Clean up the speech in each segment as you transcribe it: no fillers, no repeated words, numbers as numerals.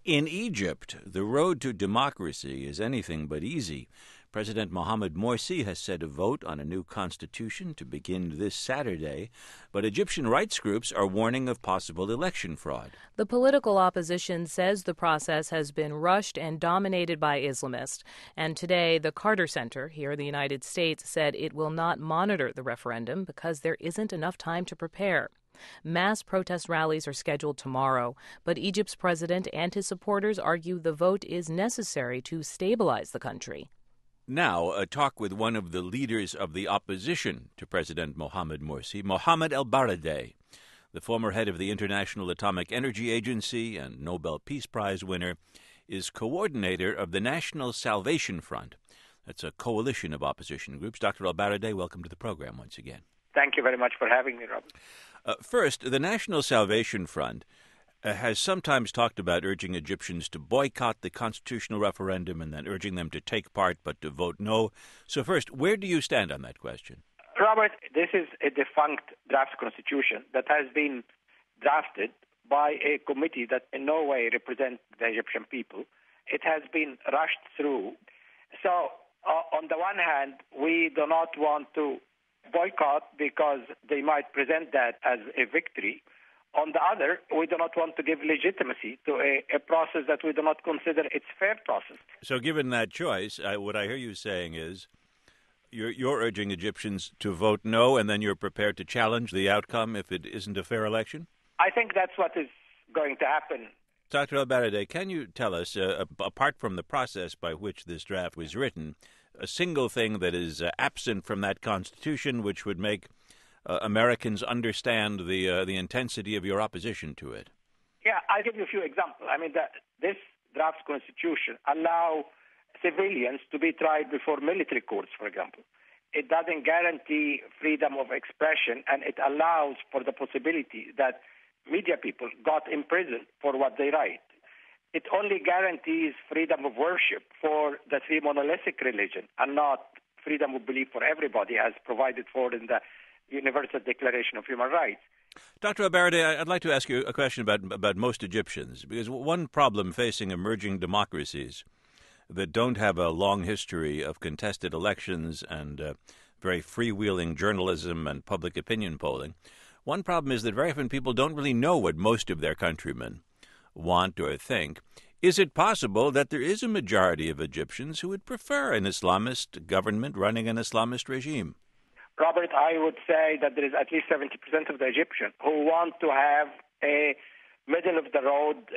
In Egypt, the road to democracy is anything but easy. President Mohamed Morsi has set a vote on a new constitution to begin this Saturday, but Egyptian rights groups are warning of possible election fraud. The political opposition says the process has been rushed and dominated by Islamists. And today, the Carter Center here in the United States said it will not monitor the referendum because there isn't enough time to prepare. Mass protest rallies are scheduled tomorrow, but Egypt's president and his supporters argue the vote is necessary to stabilize the country. Now, a talk with one of the leaders of the opposition to President Mohamed Morsi, Mohamed Elbaradei, the former head of the International Atomic Energy Agency and Nobel Peace Prize winner, is coordinator of the National Salvation Front. That's a coalition of opposition groups. Dr. Elbaradei, welcome to the program once again. Thank you very much for having me, Robert. First, the National Salvation Front has sometimes talked about urging Egyptians to boycott the constitutional referendum and then urging them to take part but to vote no. So first, where do you stand on that question? Robert, this is a defunct draft constitution that has been drafted by a committee that in no way represents the Egyptian people. It has been rushed through. So, on the one hand, we do not want to boycott because they might present that as a victory. On the other, we do not want to give legitimacy to a process that we do not consider its fair process. So given that choice, what I hear you saying is you're urging Egyptians to vote no, and then you're prepared to challenge the outcome if it isn't a fair election? I think that's what is going to happen. Dr. Elbaradei, can you tell us, apart from the process by which this draft was written, a single thing that is absent from that Constitution which would make Americans understand the intensity of your opposition to it? Yeah, I'll give you a few examples. I mean, this draft Constitution allows civilians to be tried before military courts, for example. It doesn't guarantee freedom of expression, and it allows for the possibility that media people got imprisoned for what they write. It only guarantees freedom of worship for the three monolithic religions and not freedom of belief for everybody as provided for in the Universal Declaration of Human Rights. Dr. Elbaradei, I'd like to ask you a question about most Egyptians, because one problem facing emerging democracies that don't have a long history of contested elections and very freewheeling journalism and public opinion polling, one problem is that very often people don't really know what most of their countrymen want or think. Is it possible that there is a majority of Egyptians who would prefer an Islamist government running an Islamist regime? Robert, I would say that there is at least 70% of the Egyptians who want to have a middle-of-the-road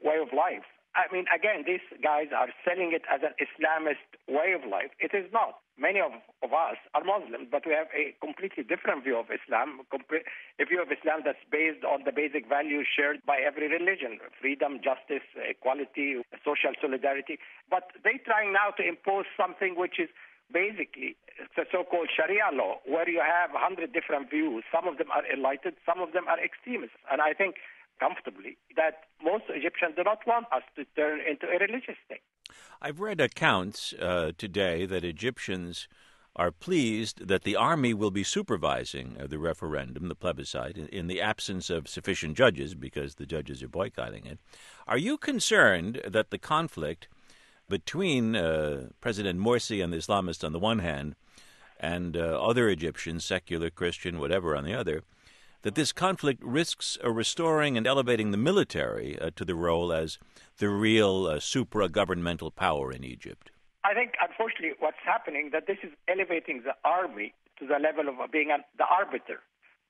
way of life. I mean, again, these guys are selling it as an Islamist way of life. It is not. Many of us are Muslims, but we have a completely different view of Islam, a view of Islam that's based on the basic values shared by every religion: freedom, justice, equality, social solidarity. But they're trying now to impose something which is basically the so-called Sharia law, where you have 100 different views. Some of them are enlightened, some of them are extremists. And I think comfortably that most Egyptians do not want us to turn into a religious state. I've read accounts today that Egyptians are pleased that the army will be supervising the referendum, the plebiscite, in the absence of sufficient judges because the judges are boycotting it. Are you concerned that the conflict between President Morsi and the Islamists on the one hand and other Egyptians, secular, Christian, whatever, on the other, that this conflict risks restoring and elevating the military to the role as the real supra-governmental power in Egypt? I think, unfortunately, what's happening that this is elevating the army to the level of being the arbiter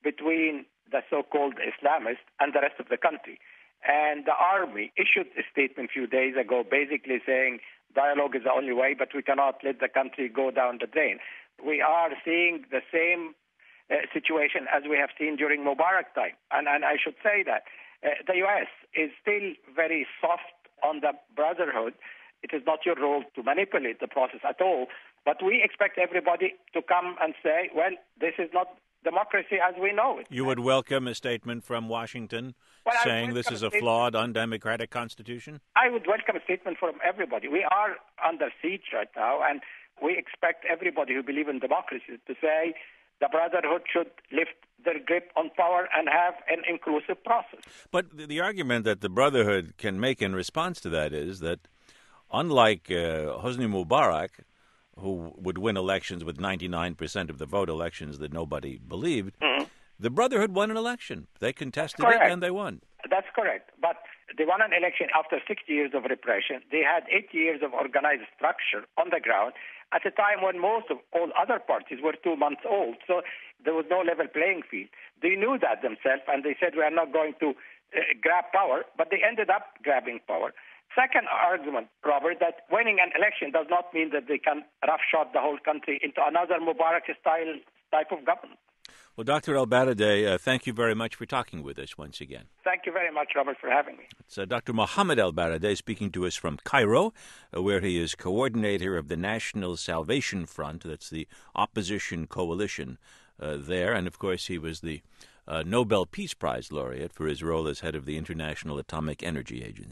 between the so-called Islamists and the rest of the country. And the army issued a statement a few days ago basically saying dialogue is the only way, but we cannot let the country go down the drain. We are seeing the same situation as we have seen during Mubarak time. And I should say that the U.S. is still very soft on the brotherhood. It is not your role to manipulate the process at all. But we expect everybody to come and say, well, this is not democracy as we know it. You would welcome a statement from Washington saying this is a flawed, undemocratic constitution? I would welcome a statement from everybody. We are under siege right now, and we expect everybody who believes in democracy to say the Brotherhood should lift their grip on power and have an inclusive process. But the argument that the Brotherhood can make in response to that is that, unlike Hosni Mubarak, who would win elections with 99% of the vote, elections that nobody believed, the Brotherhood won an election. They contested it and they won. That's correct. But they won an election after 60 years of repression. They had 8 years of organized structure on the ground at a time when most of all other parties were 2 months old. So there was no level playing field. They knew that themselves, and they said, we are not going to grab power, but they ended up grabbing power. Second argument, Robert, that winning an election does not mean that they can roughshod the whole country into another Mubarak-style type of government. Well, Dr. Elbaradei, thank you very much for talking with us once again. Thank you very much, Robert, for having me. It's Dr. Mohammed Elbaradei speaking to us from Cairo, where he is coordinator of the National Salvation Front. That's the opposition coalition there. And, of course, he was the Nobel Peace Prize laureate for his role as head of the International Atomic Energy Agency.